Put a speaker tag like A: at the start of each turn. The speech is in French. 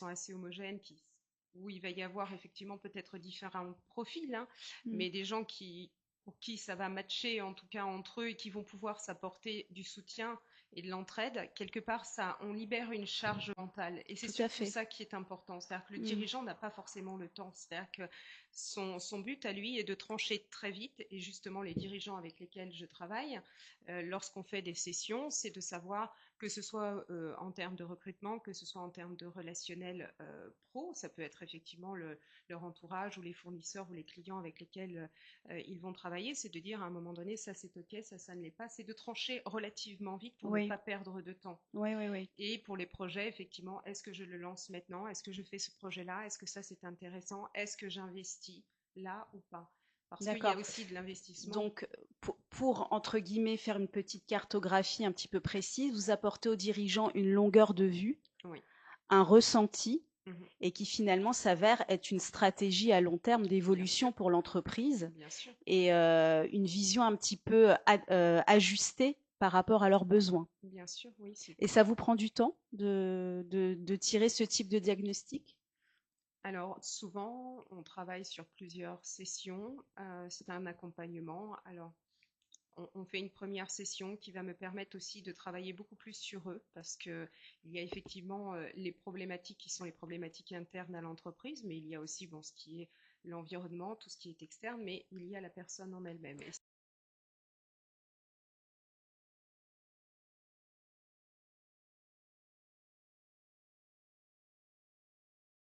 A: sont assez homogènes, où il va y avoir effectivement peut-être différents profils, hein,
B: Mm.
A: mais des gens pour qui ça va matcher en tout cas entre eux et qui vont pouvoir s'apporter du soutien et de l'entraide, quelque part, on libère une charge mentale. Et c'est
B: Tout à
A: surtout
B: fait.
A: ça qui est important. C'est-à-dire que le
B: Mm.
A: dirigeant n'a pas forcément le temps. C'est-à-dire que son but à lui est de trancher très vite. Et justement, les dirigeants avec lesquels je travaille, lorsqu'on fait des sessions, c'est de savoir que ce soit en termes de recrutement, que ce soit en termes de relationnel pro, ça peut être effectivement leur entourage ou les fournisseurs ou les clients avec lesquels ils vont travailler, c'est de dire à un moment donné, ça c'est ok, ça ne l'est pas, c'est de trancher relativement vite pour ne
B: Oui,
A: pas perdre de temps.
B: oui, oui, oui.
A: Et pour les projets, effectivement, est-ce que je le lance maintenant? Est-ce que je fais ce projet-là? Est-ce que ça c'est intéressant? Est-ce que j'investis là ou pas? Parce qu'il y a
B: D'accord.
A: aussi de l'investissement.
B: Donc, entre guillemets, faire une petite cartographie un petit peu précise, vous apportez aux dirigeants une longueur de vue,
A: Oui.
B: un ressenti,
A: Mhm.
B: et qui finalement s'avère être une stratégie à long terme
A: Bien sûr,
B: d'évolution pour l'entreprise
A: bien sûr.
B: et une vision un petit peu ajustée par rapport à leurs besoins.
A: Bien sûr, oui, c'est.
B: Et ça vous prend du temps de tirer ce type de diagnostic?
A: Alors, souvent, on travaille sur plusieurs sessions. C'est un accompagnement. Alors, on fait une première session qui va me permettre aussi de travailler beaucoup plus sur eux parce que il y a effectivement les problématiques qui sont les problématiques internes à l'entreprise, mais il y a aussi bon, ce qui est l'environnement, tout ce qui est externe, mais il y a la personne en elle-même. Et